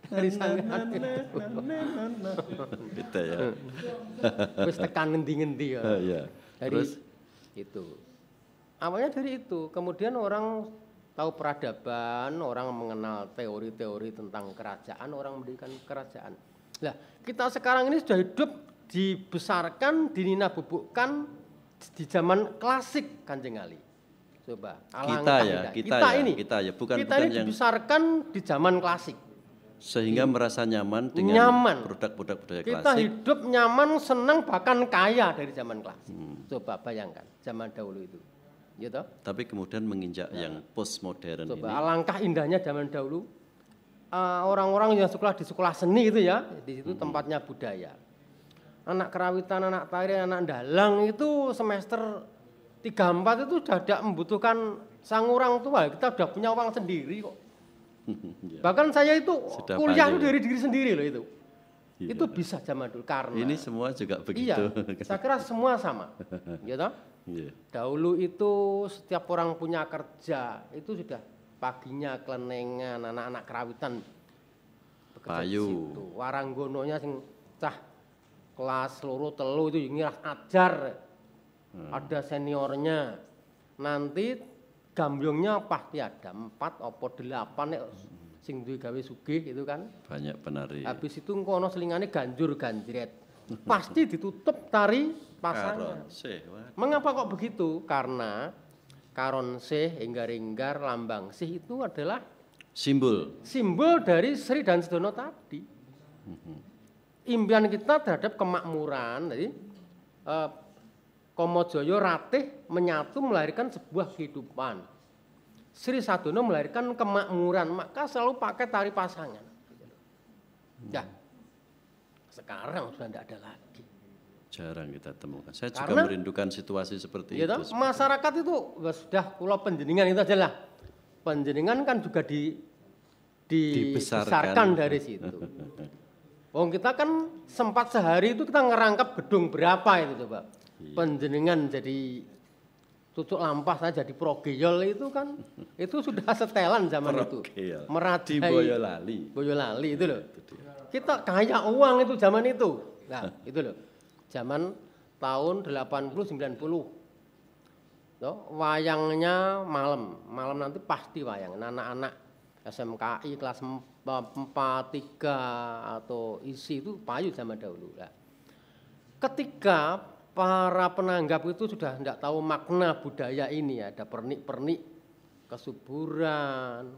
Dari Sangiran. Gitu ya. Terus tekan ngendi-ngendi ya. Ya. Dari terus itu. Awalnya dari itu, kemudian orang tahu peradaban, orang mengenal teori-teori tentang kerajaan, orang mendirikan kerajaan. Nah, kita sekarang ini sudah hidup dibesarkan, dinina-bubukkan di zaman klasik, Kanjeng Ali. Coba, kita ini bukan ini dibesarkan di zaman klasik. Sehingga merasa nyaman dengan produk-produk budaya klasik. Kita hidup nyaman, senang, bahkan kaya dari zaman klasik. Coba bayangkan, zaman dahulu itu. Gitu? Tapi kemudian menginjak yang postmodern ini. Coba, alangkah indahnya zaman dahulu. Orang-orang yang sekolah di sekolah seni itu ya, di situ tempatnya budaya. Anak kerawitan, anak tari, anak dalang itu semester 3-4 itu sudah tidak membutuhkan sang orang tua. Kita sudah punya uang sendiri kok. Bahkan saya itu sudah kuliah itu dari diri sendiri loh itu. Iya. Itu bisa zaman dulu karena ini semua juga begitu. Iya, saya kira semua sama. Gitu? Iya. Dahulu itu setiap orang punya kerja, itu sudah paginya kelenengan, anak-anak kerawitan bekerja di situ. Waranggononya sing cah kelas loro telu itu ngirah ajar. Ada seniornya. Nanti gambyongnya pasti ada 4 apa 8 nek sing duwe gawe sugih itu kan. Banyak penari. Habis itu kono selingane ganjur ganjret. Pasti ditutup tari pasangan. Mengapa kok begitu? Karena karon sih, enggar-enggar, lambang sih itu adalah simbol dari Sri dan Sedono tadi. Impian kita terhadap kemakmuran, jadi Kamajaya Ratih menyatu melahirkan sebuah kehidupan. Sri Sadono melahirkan kemakmuran, maka selalu pakai tari pasangan. Ya, sekarang sudah tidak ada lagi. Jarang kita temukan. Saya juga merindukan situasi seperti itu. Masyarakat itu sudah pulau penjenengan itu aja lah. Penjenengan kan juga dibesarkan dari situ. Kita kan sempat sehari itu kita ngerangkap gedung berapa itu coba. Penjenengan jadi tutuk lampah saja jadi progeyol itu kan itu sudah setelan zaman itu. Merajai Boyolali itu loh. Kita kaya uang itu zaman itu. Nah, itu loh. Zaman tahun 80-90. Wayangnya malam nanti pasti wayang. Anak-anak SMKI kelas 4, 3 atau isi itu payu zaman dahulu. Nah, ketika para penanggap itu sudah tidak tahu makna budaya ini, ada pernik-pernik kesuburan,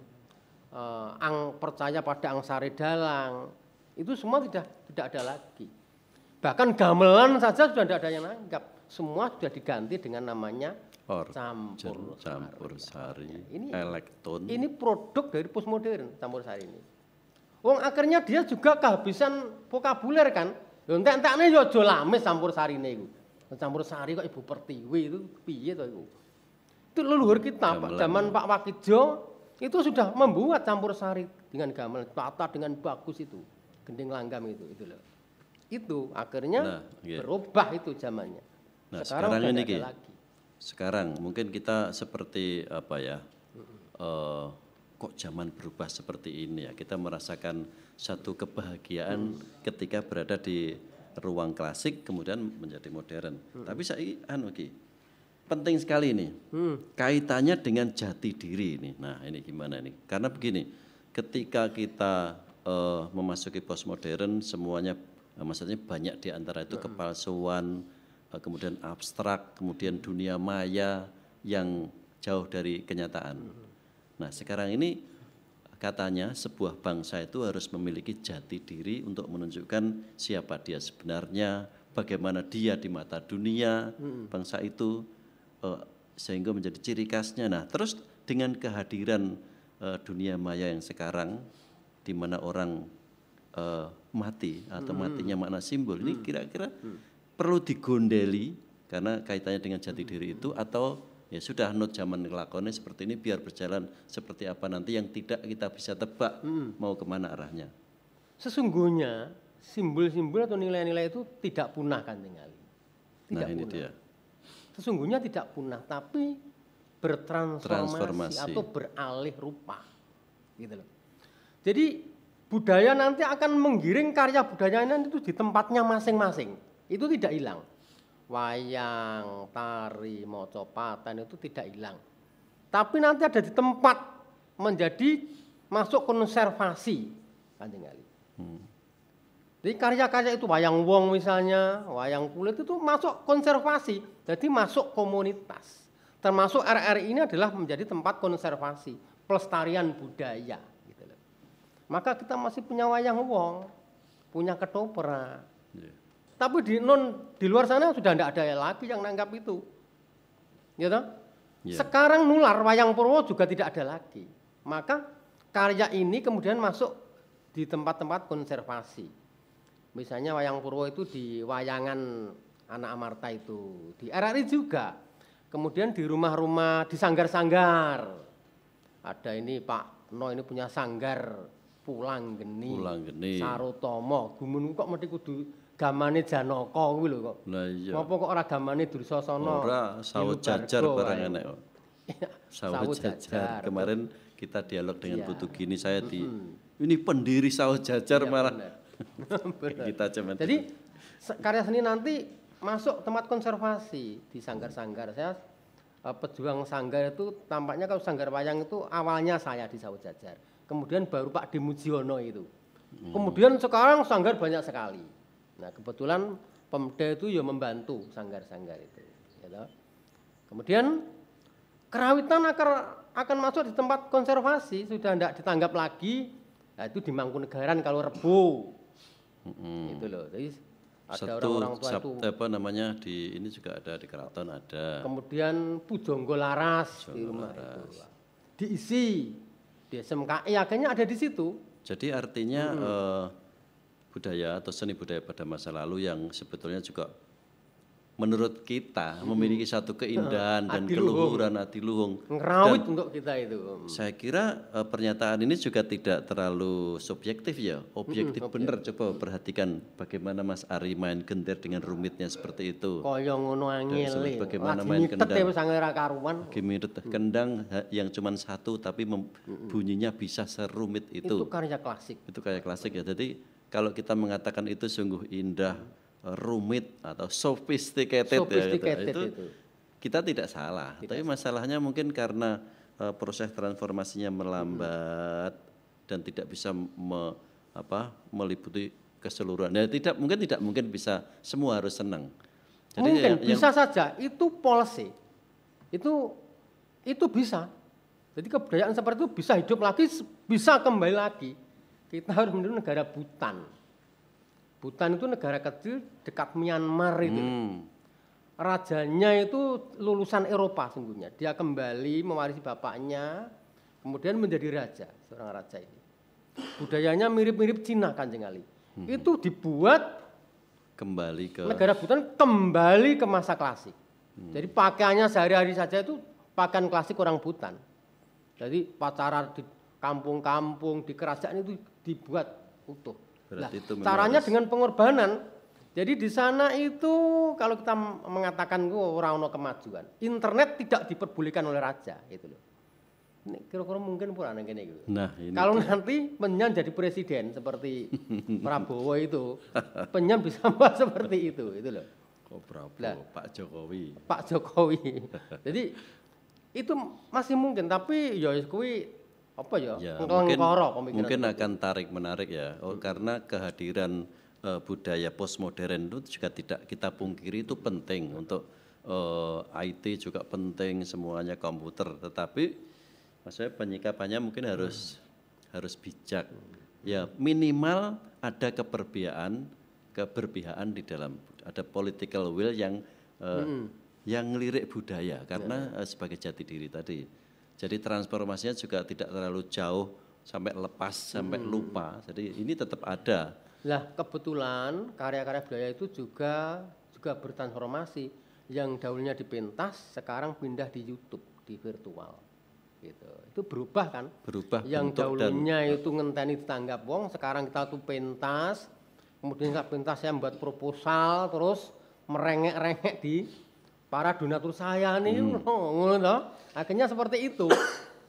percaya pada angsari dalang, itu semua tidak ada lagi. Bahkan gamelan saja sudah tidak ada yang nanggap, semua sudah diganti dengan namanya campur sari. Ini elektron. Ini produk dari postmodern campur sari ini. Wong akhirnya dia juga kehabisan vokabuler kan. Lho entek-entekne yo aja lamis campur sarine iku. Campur sari kok Ibu Pertiwi itu piye to iku? Itu leluhur kita zaman Pak Wakijo itu sudah membuat campur sari dengan gamelan, tata dengan bagus itu. Gending langgam itu loh. Itu akhirnya berubah itu zamannya. Nah, sekarang ini lagi. Sekarang mungkin kita seperti apa ya? Kok zaman berubah seperti ini ya? Kita merasakan satu kebahagiaan ketika berada di ruang klasik kemudian menjadi modern. Tapi saya penting sekali ini kaitannya dengan jati diri ini. Nah ini gimana nih? Karena begini, ketika kita memasuki postmodern semuanya, maksudnya banyak di antara itu kepalsuan, kemudian abstrak, kemudian dunia maya yang jauh dari kenyataan. Nah sekarang ini katanya sebuah bangsa itu harus memiliki jati diri untuk menunjukkan siapa dia sebenarnya, bagaimana dia di mata dunia, bangsa itu sehingga menjadi ciri khasnya. Nah terus dengan kehadiran dunia maya yang sekarang di mana orang mati atau matinya makna simbol, ini kira-kira perlu digondeli karena kaitannya dengan jati diri itu, atau ya sudah not zaman kelakonnya seperti ini biar berjalan seperti apa nanti yang tidak kita bisa tebak mau kemana arahnya. Sesungguhnya simbol-simbol atau nilai-nilai itu tidak punah kan tinggal. Tidak ini punah. dia. Sesungguhnya tidak punah tapi bertransformasi atau beralih rupa. Gitu loh. Jadi budaya nanti akan menggiring karya budayanya itu di tempatnya masing-masing. Itu tidak hilang. Wayang, tari, mocopatan itu tidak hilang. Tapi nanti ada di tempat menjadi masuk konservasi. Kanjeng Ali. Jadi karya-karya itu wayang wong misalnya, wayang kulit itu masuk konservasi. Jadi masuk komunitas. Termasuk RRI ini adalah menjadi tempat konservasi, pelestarian budaya. Gitu loh. Maka kita masih punya wayang wong, punya ketoprak. Tapi di luar sana sudah tidak ada lagi yang nanggap itu. Gitu? Sekarang nular wayang Purwo juga tidak ada lagi. Maka karya ini kemudian masuk di tempat-tempat konservasi. Misalnya wayang Purwo itu di wayangan Anak Amarta itu, di RRI juga. Kemudian di rumah-rumah, di sanggar-sanggar. Ada ini Pak No ini punya sanggar Pulang Geni. Sarotomo, gumun kok mesti kudu gamane Janaka kuwi lho kok. Lah iya. Apa kok ora gamane Dursasana? Ora, Sawut Jajar barang enek kok. Sawut Jajar. Kemarin kita dialog dengan Putu Gini, saya ini pendiri Sawut Jajar malah. Kita cuman. Jadi karya seni nanti masuk tempat konservasi di sanggar-sanggar. Saya pejuang sanggar itu tampaknya kalau sanggar wayang itu awalnya saya di Sawut Jajar. Kemudian baru Pak Dimujiono itu. Kemudian sekarang sanggar banyak sekali. Nah kebetulan Pemda itu ya membantu sanggar-sanggar itu. Gitu. Kemudian kerawitan akan masuk di tempat konservasi, sudah tidak ditanggap lagi. Nah itu di Mangkunegaran kalau Rebo. Gitu loh. Jadi ada orang-orang tua itu. Apa namanya di ini juga ada di Keraton ada. Kemudian Pujangga Laras di rumah itu. Diisi di SMKI akhirnya ada di situ. Jadi artinya budaya atau seni budaya pada masa lalu yang sebetulnya juga menurut kita memiliki satu keindahan dan keluhuran adiluhung. Ngerawit untuk kita itu. Saya kira pernyataan ini juga tidak terlalu subjektif ya, objektif benar. Coba perhatikan bagaimana Mas Ari main gender dengan rumitnya seperti itu. Kaya ngono angel. Bagaimana main kendang. Kendang yang cuma satu tapi bunyinya bisa serumit itu. Itu karya klasik. Itu karya klasik ya. Jadi kalau kita mengatakan itu sungguh indah, rumit atau sophisticated, ya, gitu. itu. Kita tidak salah, tapi masalahnya mungkin karena proses transformasinya melambat dan tidak bisa meliputi keseluruhan. Ya, tidak mungkin bisa semua harus senang. Jadi mungkin bisa saja itu policy, itu bisa. Jadi kebudayaan seperti itu bisa hidup lagi, bisa kembali lagi. Kita harus meniru negara Bhutan. Bhutan itu negara kecil dekat Myanmar itu. Rajanya itu lulusan Eropa sungguhnya. Dia kembali mewarisi bapaknya, kemudian menjadi raja, seorang raja ini. Budayanya mirip-mirip Cina, Kanjeng Ali. Itu dibuat kembali ke negara Bhutan, kembali ke masa klasik. Jadi pakaiannya sehari-hari saja itu pakaian klasik orang Bhutan. Jadi pacaran di kampung-kampung, di kerajaan itu dibuat utuh. Nah, caranya dengan pengorbanan. Jadi di sana itu kalau kita mengatakan ora ono kemajuan, internet tidak diperbolehkan oleh raja gitu loh. Ini kira-kira mungkin pura nang kene gitu. Nah, ini kalau nanti penyan jadi presiden seperti Prabowo itu, penyan bisa buat seperti itu loh. Oh, Prabowo, Pak Jokowi. Pak Jokowi. Jadi itu masih mungkin, tapi ya kuwi apa ya? Mungkin akan tarik menarik ya. Karena kehadiran budaya postmodern itu juga tidak kita pungkiri itu penting untuk IT juga penting, semuanya komputer, tetapi maksudnya penyikapannya mungkin harus bijak. Ya minimal ada keberpihakan di dalam, ada political will yang ngelirik budaya karena sebagai jati diri tadi. Jadi transformasinya juga tidak terlalu jauh sampai lepas, sampai lupa. Jadi ini tetap ada. Lah kebetulan karya-karya budaya itu juga bertransformasi. Yang dahulunya di pentas sekarang pindah di YouTube, di virtual. Gitu. Itu berubah kan? Berubah. Yang dahulunya itu ngenteni ditanggap wong, sekarang kita tuh pentas. Kemudian pentas saya membuat proposal, terus merengek-rengek di para donatur saya nih, akhirnya seperti itu.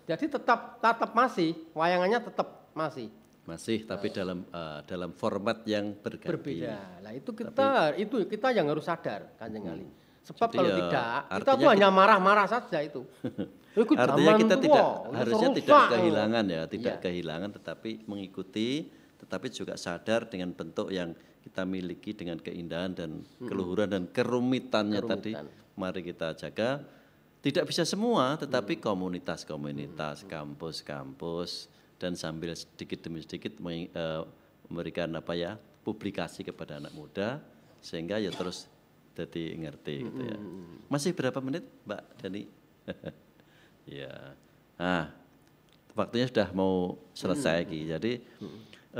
Jadi tetap masih, wayangannya tetap masih. Masih, tapi dalam format yang berbeda. Nah itu kita yang harus sadar, Kanjeng Ali. Sebab kalau tidak, kita tuh hanya marah-marah saja itu. Artinya kita harusnya tidak kehilangan ya, kehilangan, tetapi mengikuti, tetapi juga sadar dengan bentuk yang kita miliki dengan keindahan dan keluhuran dan kerumitannya tadi. Mari kita jaga. Tidak bisa semua, tetapi komunitas-komunitas, kampus-kampus, dan sambil sedikit demi sedikit memberikan publikasi kepada anak muda sehingga ya terus jadi ngerti gitu ya. Masih berapa menit, Mbak Dani? Ya. Nah, waktunya sudah mau selesai lagi. Jadi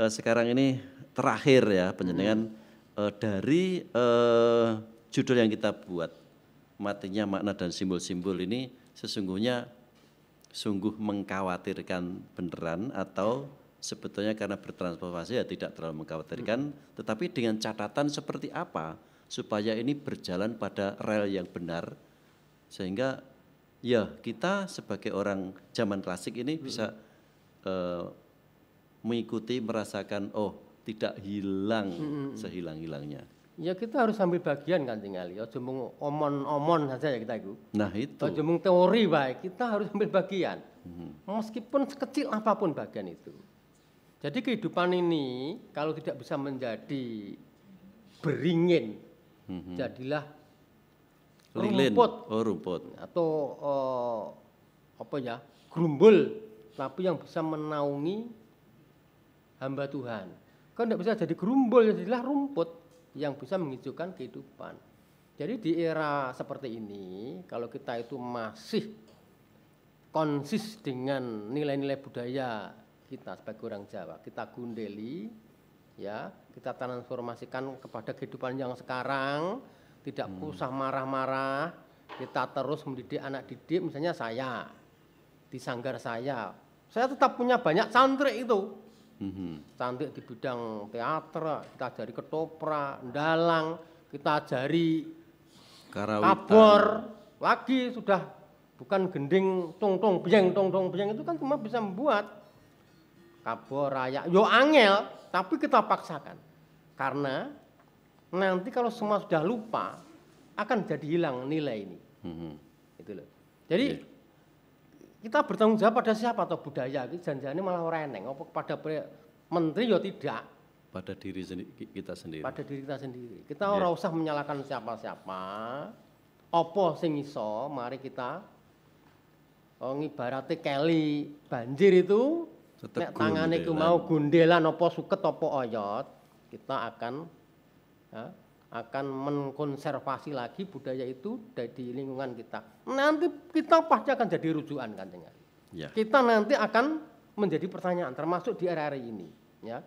sekarang ini terakhir ya penjenengan dari judul yang kita buat, matinya makna dan simbol-simbol ini sesungguhnya sungguh mengkhawatirkan beneran atau sebetulnya karena bertransformasi ya tidak terlalu mengkhawatirkan, tetapi dengan catatan seperti apa supaya ini berjalan pada rel yang benar sehingga ya kita sebagai orang zaman klasik ini bisa mengikuti, merasakan tidak hilang sehilang-hilangnya. Ya kita harus ambil bagian, Kanjeng Ali. Aja mung omon-omon saja ya kita itu. Nah itu. Aja mung teori baik, kita harus ambil bagian. Meskipun sekecil apapun bagian itu. Jadi kehidupan ini kalau tidak bisa menjadi beringin, jadilah rumput. Atau gerumbul, tapi yang bisa menaungi hamba Tuhan. Kalau tidak bisa jadi gerumbul, jadilah rumput yang bisa menghijaukan kehidupan. Jadi di era seperti ini, kalau kita itu masih konsis dengan nilai-nilai budaya kita sebagai orang Jawa, kita gundeli, ya, kita transformasikan kepada kehidupan yang sekarang, tidak usah marah-marah, kita terus mendidik anak didik, misalnya saya, di sanggar saya tetap punya banyak santri itu. Cantik di bidang teater, kita ajari ketoprak, ndalang, kita ajari kabor, lagi sudah bukan gending tong biyeng itu kan cuma bisa membuat kabor raya. Yo angel, tapi kita paksakan. Karena nanti kalau semua sudah lupa akan jadi hilang nilai ini. Itu loh. Jadi kita bertanggung jawab pada siapa atau budaya? Jangan-jangan malah orang eneng. Apa kepada menteri ya tidak. Pada diri kita sendiri. Pada diri kita sendiri. Kita ora usah menyalahkan siapa-siapa. Apa sing iso, mari kita ngibarate keli banjir itu nek tangane iku mau gondelan apa suket apa oyot, kita akan mengkonservasi lagi budaya itu di lingkungan kita. Nanti kita pasti akan jadi rujukan kan dengan. Ya. Kita nanti akan menjadi pertanyaan termasuk di era ini ya.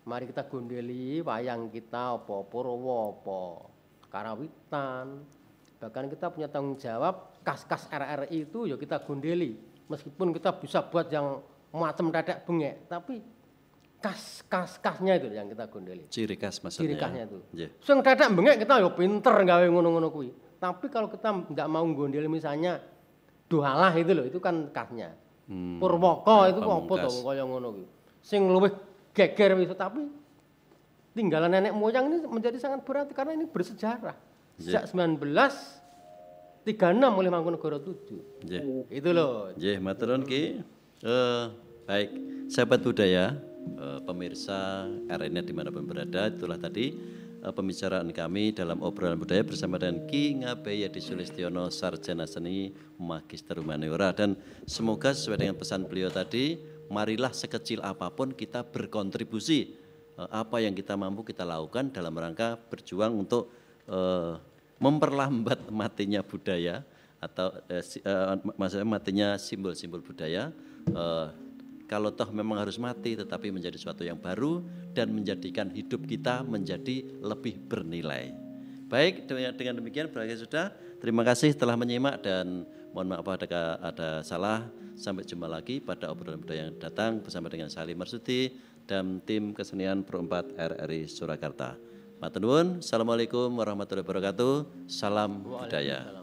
Mari kita gondeli wayang kita apa Purwo apa Karawitan. Bahkan kita punya tanggung jawab kas-kas RRI itu ya kita gondeli. Meskipun kita bisa buat yang macam dadak bengek, tapi kasnya itu yang kita gondeli. Ciri khas maksudnya. Ciri khasnya itu. Yeah. Sing dadak bengek kita ya pinter gawe ngono-ngono kuwi. Tapi kalau kita enggak mau gondeli misalnya doalah itu loh, itu kan khasnya. Purwoko itu apa to kaya ngono kuwi. Sing luwih geger wis tapi tinggalan nenek moyang ini menjadi sangat berarti karena ini bersejarah. Sejak 1936 oleh Mangkunegara 7. Yeah. Itu loh. Nggih, matur nuwun Ki. Baik, sahabat budaya, pemirsa RNet dimanapun berada, itulah tadi pembicaraan kami dalam obrolan budaya bersama dengan Ki Ngabey Yadi Sulistiono, Sarjana Seni, Magister Humaniora, dan semoga sesuai dengan pesan beliau tadi, marilah sekecil apapun kita berkontribusi, apa yang kita mampu kita lakukan dalam rangka berjuang untuk memperlambat matinya budaya atau maksudnya matinya simbol-simbol budaya. Kalau toh memang harus mati tetapi menjadi sesuatu yang baru dan menjadikan hidup kita menjadi lebih bernilai. Baik, dengan demikian berakhir sudah. Terima kasih telah menyimak dan mohon maaf ada salah. Sampai jumpa lagi pada obrolan budaya yang datang bersama dengan Salim Marsudi dan tim kesenian Pro 4 RRI Surakarta. Matur nuwun. Assalamualaikum warahmatullahi wabarakatuh. Salam budaya.